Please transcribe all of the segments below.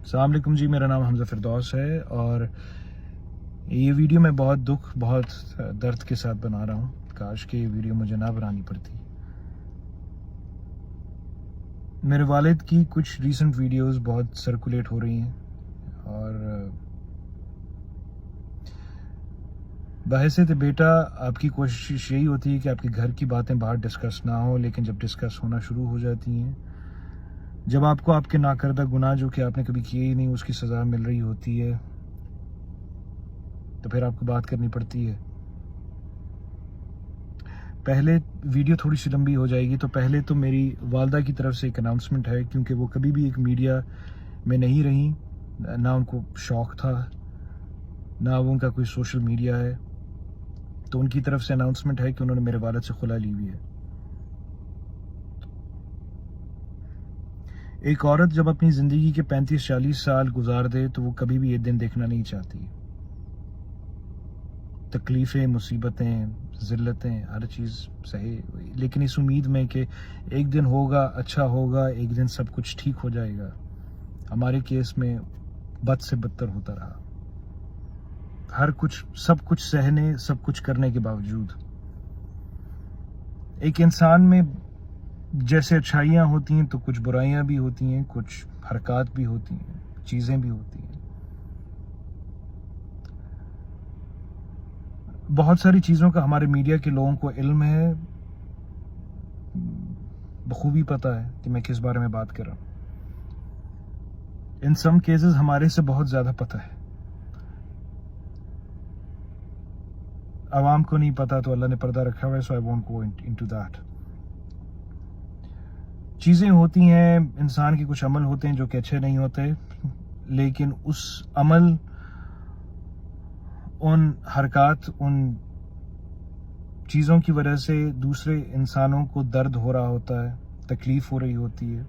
السلام علیکم جی، میرا نام حمزہ فردوس ہے اور یہ ویڈیو میں بہت درد کے ساتھ بنا رہا ہوں. کاش کہ یہ ویڈیو مجھے نہ بنانی پڑتی. میرے والد کی کچھ ریسنٹ ویڈیوز بہت سرکولیٹ ہو رہی ہیں اور بحیثیت بیٹا آپ کی کوشش یہی ہوتی ہے کہ آپ کے گھر کی باتیں باہر ڈسکس نہ ہوں، لیکن جب ڈسکس ہونا شروع ہو جاتی ہیں، جب آپ کو آپ کے ناکردہ گناہ جو کہ آپ نے کبھی کیے ہی نہیں اس کی سزا مل رہی ہوتی ہے، تو پھر آپ کو بات کرنی پڑتی ہے. پہلے ویڈیو تھوڑی سی لمبی ہو جائے گی. تو پہلے تو میری والدہ کی طرف سے ایک اناؤنسمنٹ ہے، کیونکہ وہ کبھی بھی ایک میڈیا میں نہیں رہیں، نہ ان کو شوق تھا، نہ وہ ان کا کوئی سوشل میڈیا ہے. تو ان کی طرف سے اناؤنسمنٹ ہے کہ انہوں نے میرے والد سے خلا لی ہوئی ہے. ایک عورت جب اپنی زندگی کے 35-40 سال گزار دے تو وہ کبھی بھی یہ دن دیکھنا نہیں چاہتی. تکلیفیں، مصیبتیں، ذلتیں، ہر چیز سہے، لیکن اس امید میں کہ ایک دن ہوگا، اچھا ہوگا، ایک دن سب کچھ ٹھیک ہو جائے گا. ہمارے کیس میں بد سے بدتر ہوتا رہا. سب کچھ سہنے، سب کچھ کرنے کے باوجود ایک انسان میں جیسے اچھائیاں ہوتی ہیں تو کچھ برائیاں بھی ہوتی ہیں، کچھ حرکات بھی ہوتی ہیں، چیزیں بھی ہوتی ہیں. بہت ساری چیزوں کا ہمارے میڈیا کے لوگوں کو علم ہے، بخوبی پتہ ہے کہ میں کس بارے میں بات کر رہا ہوں. ان سم کیسز ہمارے سے بہت زیادہ پتہ ہے. عوام کو نہیں پتا تو اللہ نے پردہ رکھا ہوا ہے، so I won't go into that. چیزیں ہوتی ہیں، انسان کے کچھ عمل ہوتے ہیں جو کہ اچھے نہیں ہوتے، لیکن اس عمل، ان حرکات، ان چیزوں کی وجہ سے دوسرے انسانوں کو درد ہو رہا ہوتا ہے، تکلیف ہو رہی ہوتی ہے.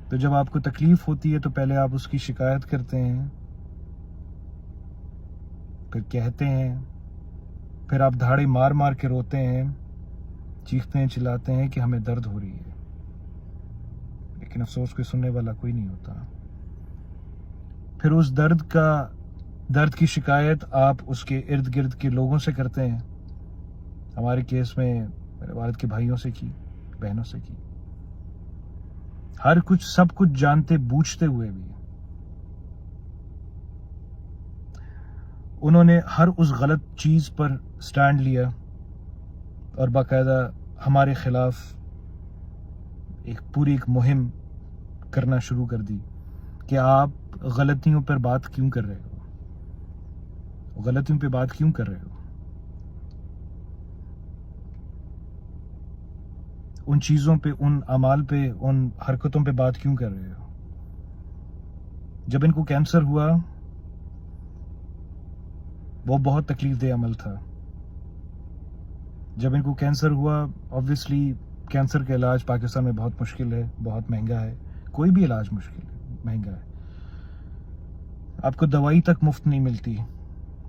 تو جب آپ کو تکلیف ہوتی ہے تو پہلے آپ اس کی شکایت کرتے ہیں، پھر کہتے ہیں، پھر آپ دھاڑے مار مار کے روتے ہیں، چیختے ہیں، چلاتے ہیں کہ ہمیں درد ہو رہی ہے. لیکن افسوس کوئی سننے والا کوئی نہیں ہوتا. پھر اس درد کی شکایت آپ اس کے ارد گرد کے لوگوں سے کرتے ہیں. ہمارے کیس میں میرے والد کے بھائیوں سے کی، بہنوں سے کی. سب کچھ جانتے بوجھتے ہوئے بھی انہوں نے ہر اس غلط چیز پر سٹینڈ لیا اور باقاعدہ ہمارے خلاف ایک مہم کرنا شروع کر دی کہ آپ غلطیوں پر بات کیوں کر رہے ہو، غلطیوں پہ بات کیوں کر رہے ہو، ان چیزوں پہ، ان اعمال پہ، ان حرکتوں پہ بات کیوں کر رہے ہو. جب ان کو کینسر ہوا، وہ بہت تکلیف دہ عمل تھا. جب ان کو کینسر ہوا، obviously کینسر کا علاج پاکستان میں بہت مشکل ہے، بہت مہنگا ہے. کوئی بھی علاج مشکل ہے، مہنگا ہے. آپ کو دوائی تک مفت نہیں ملتی.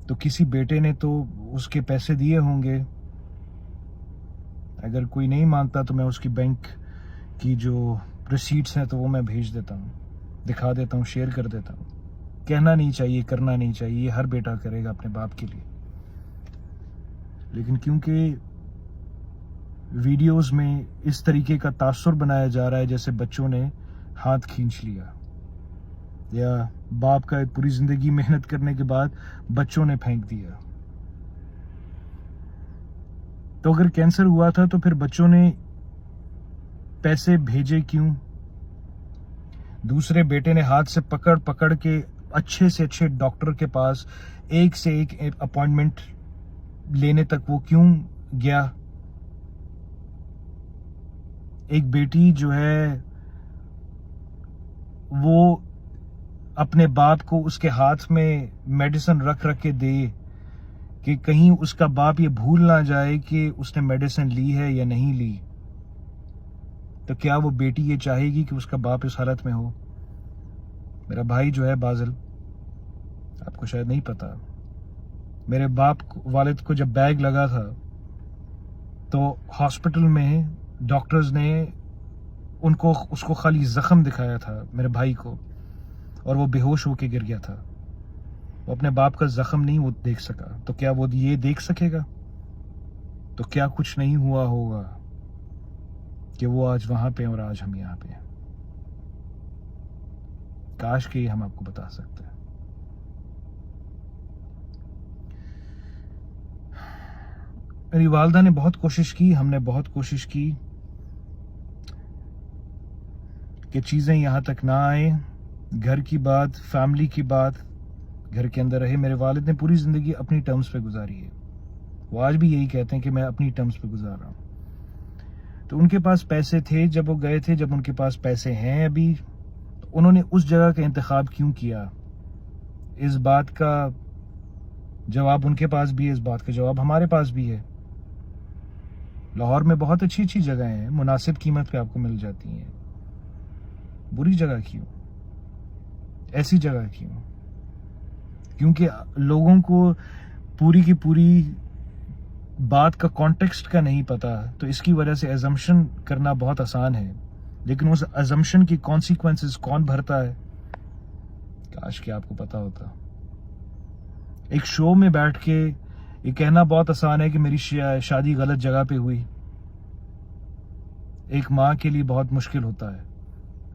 تو کسی بیٹے نے تو اس کے پیسے دیے ہوں گے. اگر کوئی نہیں مانتا تو میں اس کی بینک کی جو ریسیٹس ہیں تو وہ میں بھیج دیتا ہوں، دکھا دیتا ہوں، شیئر کر دیتا ہوں. کہنا نہیں چاہیے، کرنا نہیں چاہیے، یہ ہر بیٹا کرے گا اپنے باپ کے لیے. لیکن کیونکہ ویڈیوز میں اس طریقے کا تاثر بنایا جا رہا ہے جیسے بچوں نے ہاتھ کھینچ لیا، یا باپ کا پوری زندگی محنت کرنے کے بعد بچوں نے پھینک دیا. تو اگر کینسر ہوا تھا تو پھر بچوں نے پیسے بھیجے کیوں؟ دوسرے بیٹے نے ہاتھ سے پکڑ کے اچھے سے اچھے ڈاکٹر کے پاس ایک سے ایک اپائنٹمنٹ لینے تک وہ کیوں گیا؟ ایک بیٹی جو ہے وہ اپنے باپ کو اس کے ہاتھ میں میڈیسن رکھ کے دے کہ کہیں اس کا باپ یہ بھول نہ جائے کہ اس نے میڈیسن لی ہے یا نہیں لی. تو کیا وہ بیٹی یہ چاہے گی کہ اس کا باپ اس حالت میں ہو؟ میرا بھائی جو ہے بازل، آپ کو شاید نہیں پتا، میرے والد کو جب بیگ لگا تھا تو ہاسپٹل میں ڈاکٹرز نے اس کو خالی زخم دکھایا تھا میرے بھائی کو، اور وہ بے ہوش ہو کے گر گیا تھا. وہ اپنے باپ کا زخم نہیں وہ دیکھ سکا, تو کیا وہ یہ دیکھ سکے گا؟ تو کیا کچھ نہیں ہوا ہوگا کہ وہ آج وہاں پہ اور آج ہم یہاں پہ ہیں. کاش کہ یہ ہم آپ کو بتا سکتے ہیں. میری والدہ نے بہت کوشش کی, ہم نے بہت کوشش کی کہ چیزیں یہاں تک نہ آئیں. گھر کی بات, فیملی کی بات گھر کے اندر رہے. میرے والد نے پوری زندگی اپنی ٹرمز پہ گزاری ہے. وہ آج بھی یہی کہتے ہیں کہ میں اپنی ٹرمز پہ گزار رہا ہوں. تو ان کے پاس پیسے تھے جب وہ گئے تھے, جب ان کے پاس پیسے ہیں ابھی, تو انہوں نے اس جگہ کا انتخاب کیوں کیا؟ اس بات کا جواب ان کے پاس بھی ہے, اس بات کا جواب ہمارے پاس بھی ہے. لاہور میں بہت اچھی اچھی جگہیں ہیں, مناسب قیمت پہ آپ کو مل جاتی ہیں. بری جگہ کیوں؟ ایسی جگہ کیوں؟ کیونکہ لوگوں کو پوری کی پوری بات کا کانٹیکسٹ کا نہیں پتا, تو اس کی وجہ سے ایزمپشن کرنا بہت آسان ہے, لیکن اس ایزمپشن کی کانسیکوینسز کون بھرتا ہے؟ کاش کہ آپ کو پتا ہوتا. ایک شو میں بیٹھ کے یہ کہنا بہت آسان ہے کہ میری شادی غلط جگہ پہ ہوئی. ایک ماں کے لیے بہت مشکل ہوتا ہے.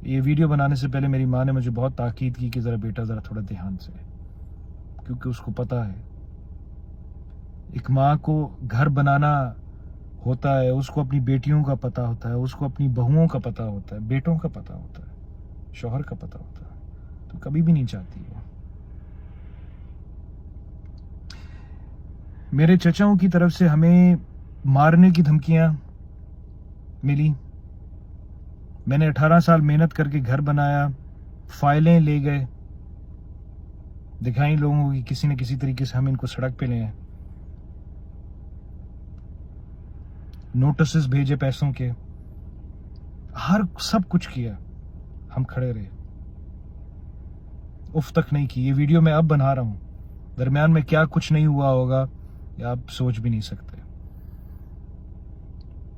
یہ ویڈیو بنانے سے پہلے میری ماں نے مجھے بہت تاکید کی کہ ذرا بیٹا ذرا تھوڑا دھیان سے, کیونکہ اس کو پتا ہے ایک ماں کو گھر بنانا ہوتا ہے, اس کو اپنی بیٹیوں کا پتا ہوتا ہے, اس کو اپنی بہوؤں کا پتا ہوتا ہے, بیٹوں کا پتا ہوتا ہے, شوہر کا پتا ہوتا ہے, تو کبھی بھی نہیں چاہتی وہ. میرے چچاؤں کی طرف سے ہمیں مارنے کی دھمکیاں ملی. میں نے 18 سال محنت کر کے گھر بنایا, فائلیں لے گئے, دکھائیں لوگوں کی کسی نہ کسی طریقے سے ہم ان کو سڑک پہ لے آئے, نوٹسز بھیجے پیسوں کے, سب کچھ کیا, ہم کھڑے رہے, اف تک نہیں کی. یہ ویڈیو میں اب بنا رہا ہوں, درمیان میں کیا کچھ نہیں ہوا ہوگا یہ آپ سوچ بھی نہیں سکتے.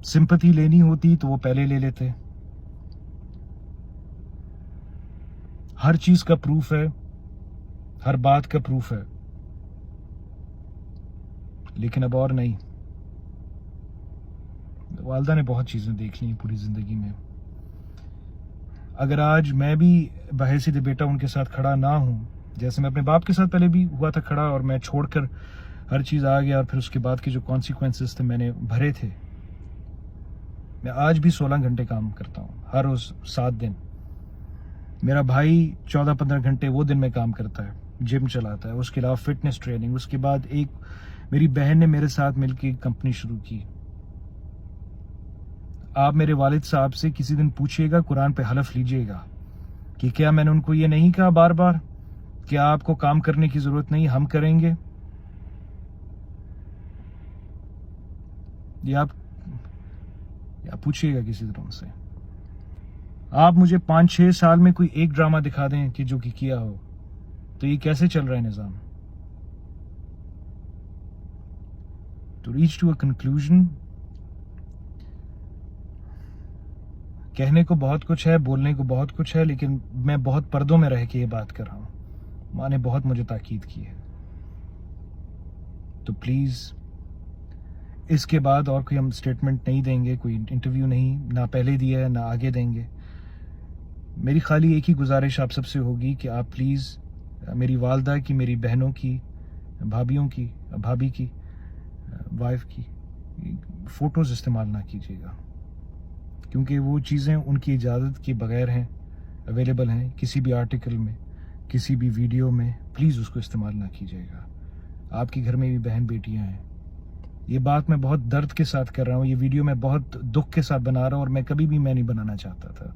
سمپتھی لینی ہوتی تو وہ پہلے لے لیتے. ہر چیز کا پروف ہے, ہر بات کا پروف ہے, لیکن اب اور نہیں. والدہ نے بہت چیزیں دیکھ لی پوری زندگی میں. اگر آج میں بھی بحیثیت بیٹا ان کے ساتھ کھڑا نہ ہوں, جیسے میں اپنے باپ کے ساتھ پہلے بھی ہوا تھا کھڑا, اور میں چھوڑ کر ہر چیز آ گیا, اور پھر اس کے بعد کے جو کانسیکوینسز تھے میں نے بھرے تھے. میں آج بھی 16 گھنٹے کام کرتا ہوں, ہر روز 7 دن. میرا بھائی 14-15 گھنٹے وہ دن میں کام کرتا ہے, جم چلاتا ہے, اس کے علاوہ فٹنس ٹریننگ. اس کے بعد ایک میری بہن نے میرے ساتھ مل کے کمپنی شروع کی. آپ میرے والد صاحب سے کسی دن پوچھیے گا, قرآن پہ حلف لیجیے گا کہ کیا میں نے ان کو یہ نہیں کہا بار بار کہ آپ کو کام کرنے کی ضرورت نہیں, ہم کریں گے. یہ آپ پوچھیے گا کسی طرح سے. آپ مجھے 5-6 سال میں کوئی ایک ڈرامہ دکھا دیں کہ جو کہ کیا ہو, تو یہ کیسے چل رہا ہے نظام؟ To reach to a conclusion, کہنے کو بہت کچھ ہے, بولنے کو بہت کچھ ہے, لیکن میں بہت پردوں میں رہ کے یہ بات کر رہا ہوں. ماں نے بہت مجھے تاکید کی ہے. تو پلیز اس کے بعد اور کوئی ہم سٹیٹمنٹ نہیں دیں گے, کوئی انٹرویو نہیں, نہ پہلے دیا ہے نہ آگے دیں گے. میری خالی ایک ہی گزارش آپ سب سے ہوگی کہ آپ پلیز میری والدہ کی, میری بہنوں کی, بھابھیوں کی, بھابھی کی, وائف کی فوٹوز استعمال نہ کیجیے گا, کیونکہ وہ چیزیں ان کی اجازت کے بغیر ہیں, اویلیبل ہیں کسی بھی آرٹیکل میں, کسی بھی ویڈیو میں. پلیز اس کو استعمال نہ کیجیے گا. آپ کے گھر میں بھی بہن بیٹیاں ہیں. یہ بات میں بہت درد کے ساتھ کر رہا ہوں, یہ ویڈیو میں بہت دکھ کے ساتھ بنا رہا ہوں, اور میں کبھی بھی نہیں بنانا چاہتا تھا.